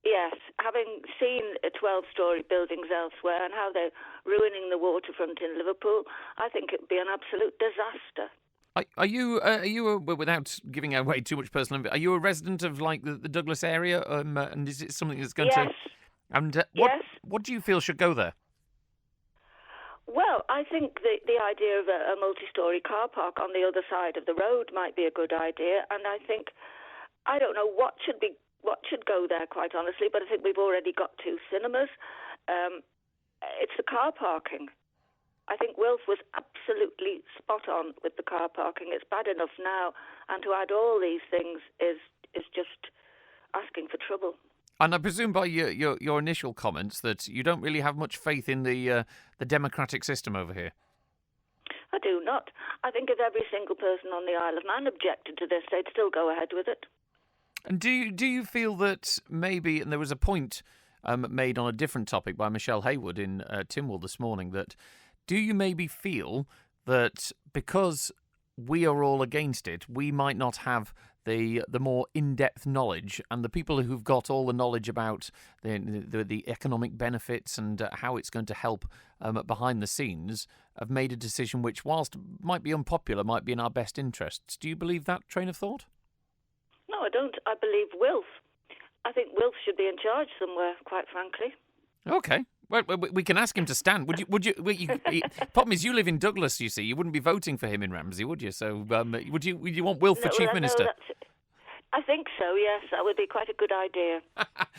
[SPEAKER 15] Yes, having seen 12-storey buildings elsewhere and how they're ruining the waterfront in Liverpool, I think it would be an absolute disaster.
[SPEAKER 1] Are you without giving away too much personal info, are you a resident of the Douglas area? And is it something that's going to? And what do you feel should go there?
[SPEAKER 15] Well, I think the idea of a multi-storey car park on the other side of the road might be a good idea, and I don't know what should go there, quite honestly, but I think we've already got 2 cinemas. It's the car parking. I think Wilf was absolutely spot on with the car parking. It's bad enough now, and to add all these things is just asking for trouble.
[SPEAKER 1] And I presume by your initial comments that you don't really have much faith in the democratic system over here.
[SPEAKER 15] I do not. I think if every single person on the Isle of Man objected to this, they'd still go ahead with it.
[SPEAKER 1] And do you feel that maybe, and there was a point made on a different topic by Michelle Haywood in Tynwald this morning, that do you maybe feel that because we are all against it, we might not have the more in-depth knowledge, and the people who've got all the knowledge about the economic benefits and how it's going to help behind the scenes have made a decision which, whilst might be unpopular, might be in our best interests. Do you believe that train of thought?
[SPEAKER 15] No, I don't. I believe Wilf. I think Wilf should be in charge somewhere, quite frankly.
[SPEAKER 1] Okay. Well, we can ask him to stand. Would you? Problem is, you live in Douglas. You see, you wouldn't be voting for him in Ramsey, would you? So, would you want Wilf for chief minister?
[SPEAKER 15] I think so. Yes, that would be quite a good idea.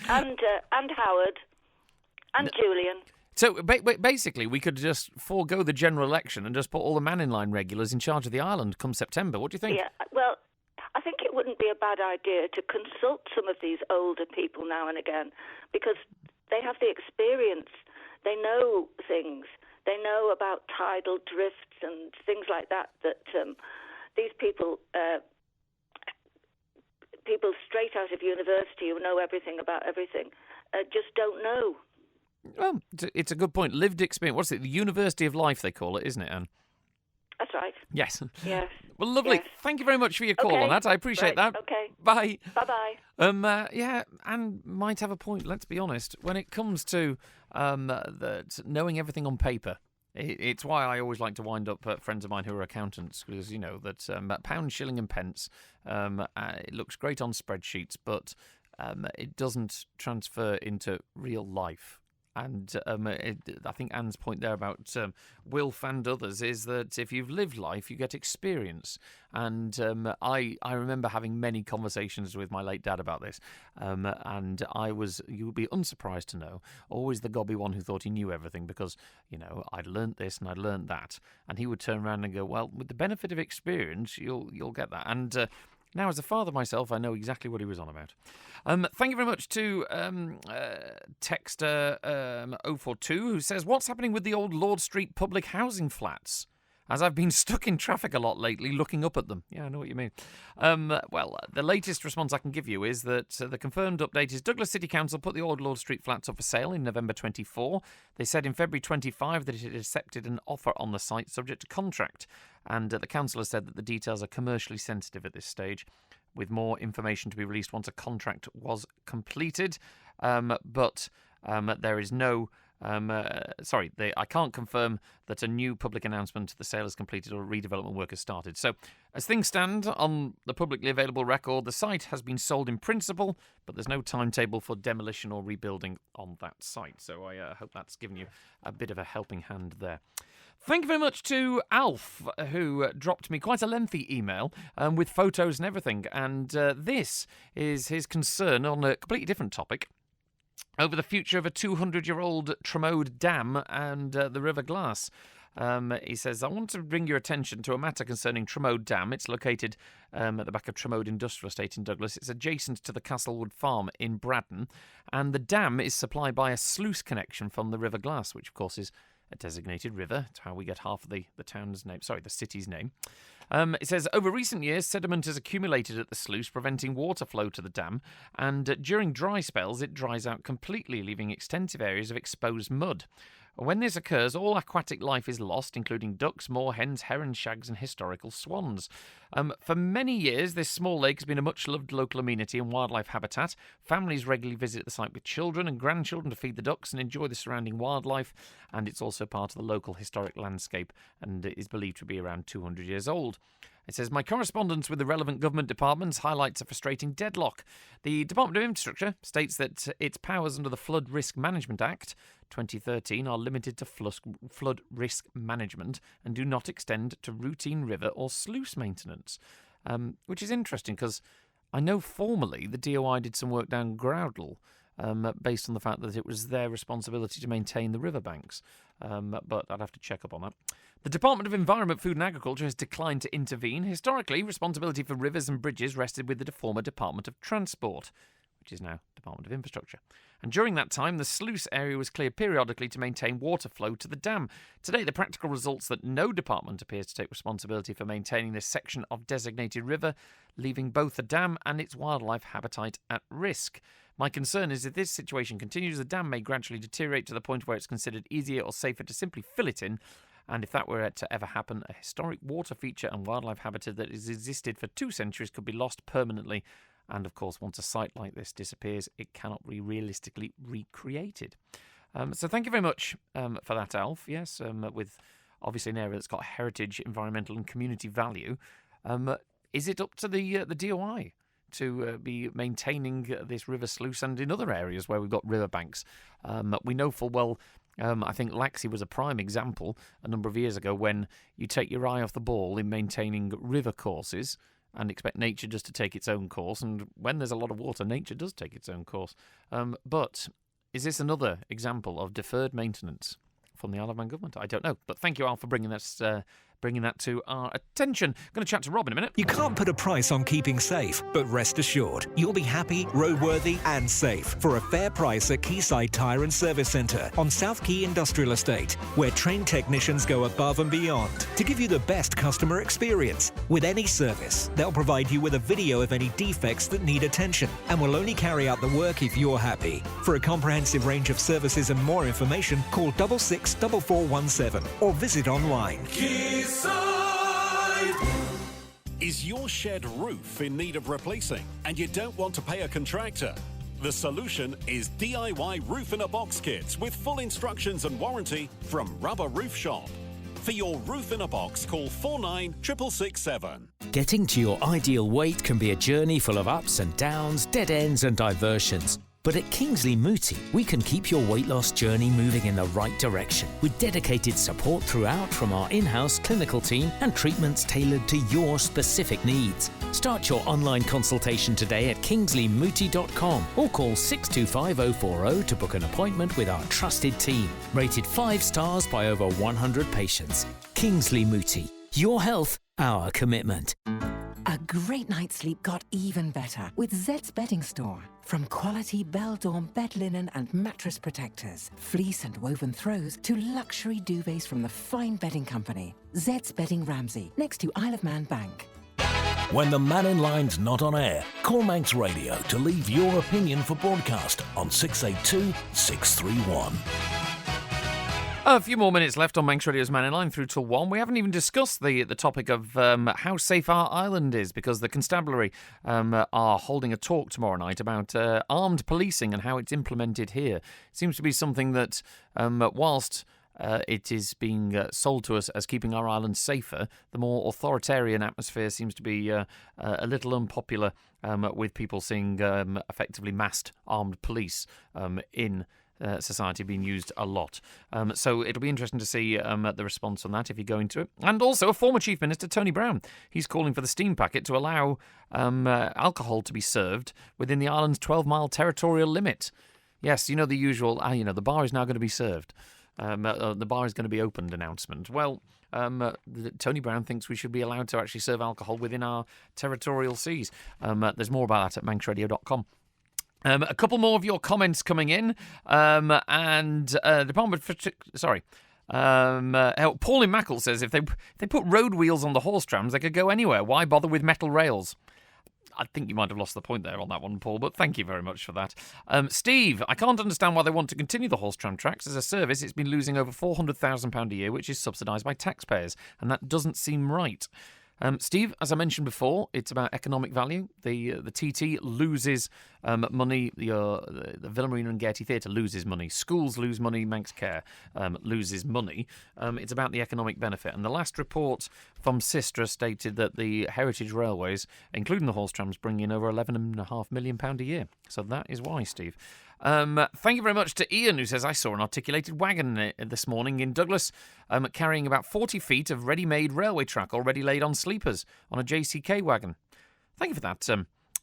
[SPEAKER 15] and Howard, and Julian.
[SPEAKER 1] So basically, we could just forego the general election and just put all the Mannin Line regulars in charge of the island come September. What do you think?
[SPEAKER 15] Yeah. Well, I think it wouldn't be a bad idea to consult some of these older people now and again, because they have the experience. They know things. They know about tidal drifts and things like that these people straight out of university who know everything about everything just don't know.
[SPEAKER 1] Well, it's a good point. Lived experience. What's it? The University of Life, they call it, isn't it, Anne?
[SPEAKER 15] That's right.
[SPEAKER 1] Yes.
[SPEAKER 15] Yes.
[SPEAKER 1] Well, lovely.
[SPEAKER 15] Yes.
[SPEAKER 1] Thank you very much for your call on that. I appreciate that.
[SPEAKER 15] Okay.
[SPEAKER 1] Bye.
[SPEAKER 15] Bye-bye.
[SPEAKER 1] Yeah, Anne might have a point, let's be honest. When it comes to knowing everything on paper, it's why I always like to wind up friends of mine who are accountants, because, you know, that pound, shilling and pence, it looks great on spreadsheets, but it doesn't transfer into real life. And I think Anne's point there about Wilf and others is that if you've lived life, you get experience. And I remember having many conversations with my late dad about this. And I was, you would be unsurprised to know, always the gobby one who thought he knew everything because, you know, I'd learnt this and I'd learnt that. And he would turn around and go, well, with the benefit of experience, you'll get that. And now, as a father myself, I know exactly what he was on about. Thank you very much to Texter 042, who says, what's happening with the old Lord Street public housing flats? As I've been stuck in traffic a lot lately looking up at them. Yeah, I know what you mean. Well, the latest response I can give you is that the confirmed update is Douglas City Council put the old Lord Street flats up for sale in November 24. They said in February 25 that it had accepted an offer on the site subject to contract. And the council has said that the details are commercially sensitive at this stage, with more information to be released once a contract was completed. But there is no... I can't confirm that a new public announcement the sale is completed or redevelopment work has started. So, as things stand on the publicly available record, the site has been sold in principle, but there's no timetable for demolition or rebuilding on that site. So I hope that's given you a bit of a helping hand there. Thank you very much to Alf, who dropped me quite a lengthy email with photos and everything. And this is his concern on a completely different topic, over the future of a 200-year-old Tremode Dam and the River Glass. He says, I want to bring your attention to a matter concerning Tremode Dam. It's located at the back of Tremode Industrial Estate in Douglas. It's adjacent to the Castlewood Farm in Braddon. And the dam is supplied by a sluice connection from the River Glass, which, of course, is a designated river. It's how we get half of the town's name, the city's name. It says, over recent years, sediment has accumulated at the sluice, preventing water flow to the dam, and during dry spells, it dries out completely, leaving extensive areas of exposed mud. When this occurs, all aquatic life is lost, including ducks, moorhens, herons, shags, and historical swans. For many years, this small lake has been a much-loved local amenity and wildlife habitat. Families regularly visit the site with children and grandchildren to feed the ducks and enjoy the surrounding wildlife, and it's also part of the local historic landscape and is believed to be around 200 years old. It says, my correspondence with the relevant government departments highlights a frustrating deadlock. The Department of Infrastructure states that its powers under the Flood Risk Management Act 2013 are limited to flood risk management and do not extend to routine river or sluice maintenance, which is interesting because I know formally the DOI did some work down Groudle based on the fact that it was their responsibility to maintain the riverbanks. But I'd have to check up on that. The Department of Environment, Food and Agriculture has declined to intervene. Historically, responsibility for rivers and bridges rested with the former Department of Transport, which is now Department of Infrastructure. And during that time, the sluice area was cleared periodically to maintain water flow to the dam. Today, the practical results that no department appears to take responsibility for maintaining this section of designated river, leaving both the dam and its wildlife habitat at risk. My concern is if this situation continues, the dam may gradually deteriorate to the point where it's considered easier or safer to simply fill it in. And if that were to ever happen, a historic water feature and wildlife habitat that has existed for 2 centuries could be lost permanently. And, of course, once a site like this disappears, it cannot be realistically recreated. So thank you very much for that, Alf. Yes, with obviously an area that's got heritage, environmental and community value. Is it up to the DOI to be maintaining this river sluice and in other areas where we've got riverbanks? We know full well, I think Laxey was a prime example a number of years ago when you take your eye off the ball in maintaining river courses and expect nature just to take its own course. And when there's a lot of water, nature does take its own course. But is this another example of deferred maintenance from the Isle of Man government? I don't know. But thank you, Al, for bringing that to our attention. I'm going to chat to Rob in a minute.
[SPEAKER 16] You can't put a price on keeping safe, but rest assured, you'll be happy, roadworthy and safe for a fair price at Quayside Tyre and Service Centre on South Quay Industrial Estate, where trained technicians go above and beyond to give you the best customer experience. With any service, they'll provide you with a video of any defects that need attention and will only carry out the work if you're happy. For a comprehensive range of services and more information, call 664417 or visit online.
[SPEAKER 17] Is your shed roof in need of replacing and you don't want to pay a contractor? The solution is DIY Roof in a Box kits with full instructions and warranty from Rubber Roof Shop. For your roof in a box, call 49667.
[SPEAKER 18] Getting to your ideal weight can be a journey full of ups and downs, dead ends and diversions. But at Kingsley Mooti, we can keep your weight loss journey moving in the right direction with dedicated support throughout from our in-house clinical team and treatments tailored to your specific needs. Start your online consultation today at kingsleymooti.com or call 625040 to book an appointment with our trusted team. Rated 5 stars by over 100 patients. Kingsley Mooti. Your health, our commitment.
[SPEAKER 19] A great night's sleep got even better with Zed's Bedding Store. From quality Beldorm bed linen and mattress protectors, fleece and woven throws, to luxury duvets from the fine bedding company. Zed's Bedding Ramsey, next to Isle of Man Bank.
[SPEAKER 20] When the Mannin Line's not on air, call Manx Radio to leave your opinion for broadcast on 682 631.
[SPEAKER 1] A few more minutes left on Manx Radio's Mannin Line through till 1. We haven't even discussed the topic of how safe our island is, because the Constabulary are holding a talk tomorrow night about armed policing and how it's implemented here. It seems to be something that, whilst it is being sold to us as keeping our island safer, the more authoritarian atmosphere seems to be a little unpopular with people seeing effectively massed armed police in society being used a lot. So it'll be interesting to see the response on that if you go into it. And also, a former Chief Minister, Tony Brown, he's calling for the steam packet to allow alcohol to be served within the island's 12-mile territorial limit. Yes, you know the usual, the bar is now going to be served. The bar is going to be opened announcement. Well, Tony Brown thinks we should be allowed to actually serve alcohol within our territorial seas. There's more about that at manxradio.com. A couple more of your comments coming in, and Department. Paul in Mackle says if they put road wheels on the horse trams, they could go anywhere. Why bother with metal rails? I think you might have lost the point there on that one, Paul, but thank you very much for that. Steve, I can't understand why they want to continue the horse tram tracks. As a service, it's been losing over £400,000 a year, which is subsidised by taxpayers, and that doesn't seem right. Steve, as I mentioned before, it's about economic value. The TT loses money. The Villamarina and Gaiety Theatre loses money. Schools lose money. Manx Care loses money. It's about the economic benefit. And the last report from Sistra stated that the heritage railways, including the horse trams, bring in over £11.5 million a year. So that is why, Steve. Thank you very much to Ian, who says, I saw an articulated wagon this morning in Douglas carrying about 40 feet of ready-made railway track already laid on sleepers on a JCK wagon. Thank you for that,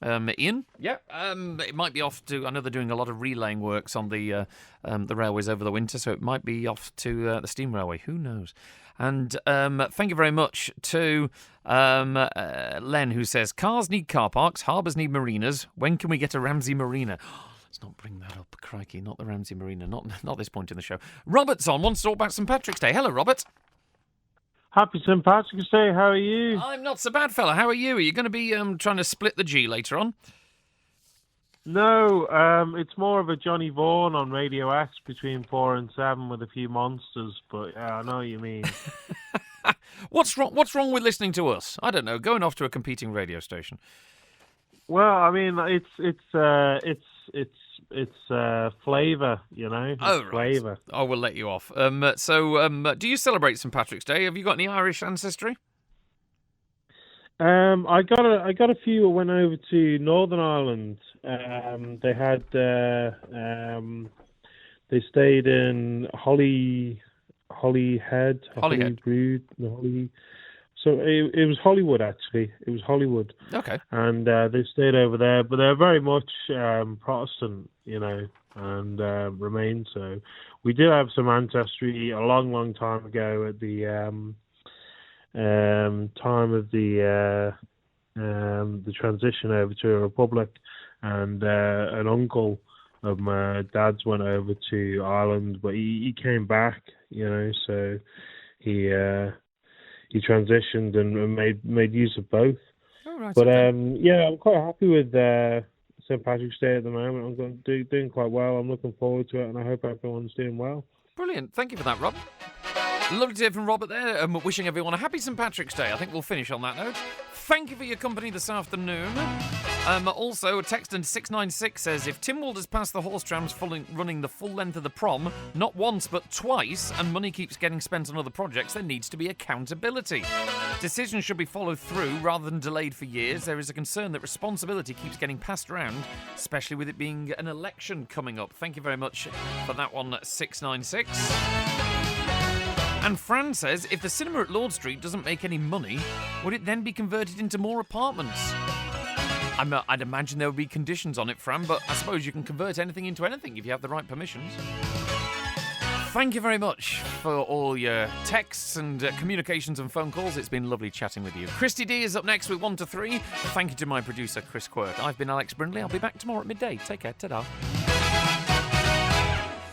[SPEAKER 1] Ian? Yeah. It might be off to... I know they're doing a lot of relaying works on the railways over the winter, so it might be off to the steam railway. Who knows? And thank you very much to Len, who says, cars need car parks, harbours need marinas. When can we get a Ramsey Marina? Let's not bring that up. Crikey, not the Ramsey Marina. Not this point in the show. Robert's on, wants to talk about St. Patrick's Day. Hello, Robert.
[SPEAKER 21] Happy St. Patrick's Day. How are you?
[SPEAKER 1] I'm not so bad, fella. How are you? Are you going to be trying to split the G later on?
[SPEAKER 21] No, it's more of a Johnny Vaughan on Radio X between 4 and 7 with a few monsters, but yeah, I know what you mean.
[SPEAKER 1] What's wrong with listening to us? I don't know, going off to a competing radio station.
[SPEAKER 21] Well, I mean, it's flavour, you know.
[SPEAKER 1] Oh, right.
[SPEAKER 21] Flavour.
[SPEAKER 1] I will let you off. So, do you celebrate St. Patrick's Day? Have you got any Irish ancestry?
[SPEAKER 21] I got a few. I went over to Northern Ireland. They had they stayed in Holyhead. So it was Hollywood, actually. It was Hollywood.
[SPEAKER 1] Okay.
[SPEAKER 21] And they stayed over there, but they're very much Protestant, you know, and remain so. We did have some ancestry a long, long time ago at the time of the transition over to a republic, and an uncle of my dad's went over to Ireland, but he came back, you know, so he transitioned and made use of both.
[SPEAKER 1] Oh, right,
[SPEAKER 21] but
[SPEAKER 1] okay.
[SPEAKER 21] yeah, I'm quite happy with St. Patrick's Day at the moment. I'm doing quite well. I'm looking forward to it, and I hope everyone's doing well.
[SPEAKER 1] Brilliant. Thank you for that, Rob. Lovely to hear from Robert there. Wishing everyone a happy St. Patrick's Day. I think we'll finish on that note. Thank you for your company this afternoon. Also, a text in 696 says, if Tim Walters passed the horse trams running the full length of the prom, not once but twice, and money keeps getting spent on other projects, there needs to be accountability. Decisions should be followed through rather than delayed for years. There is a concern that responsibility keeps getting passed around, especially with it being an election coming up. Thank you very much for that one, 696. And Fran says, if the cinema at Lord Street doesn't make any money, would it then be converted into more apartments? I'd imagine there would be conditions on it, Fran, but I suppose you can convert anything into anything if you have the right permissions. Thank you very much for all your texts and communications and phone calls. It's been lovely chatting with you. Christy D is up next with 1 to 3. Thank you to my producer, Chris Quirk. I've been Alex Brindley. I'll be back tomorrow at midday. Take care. Ta-da.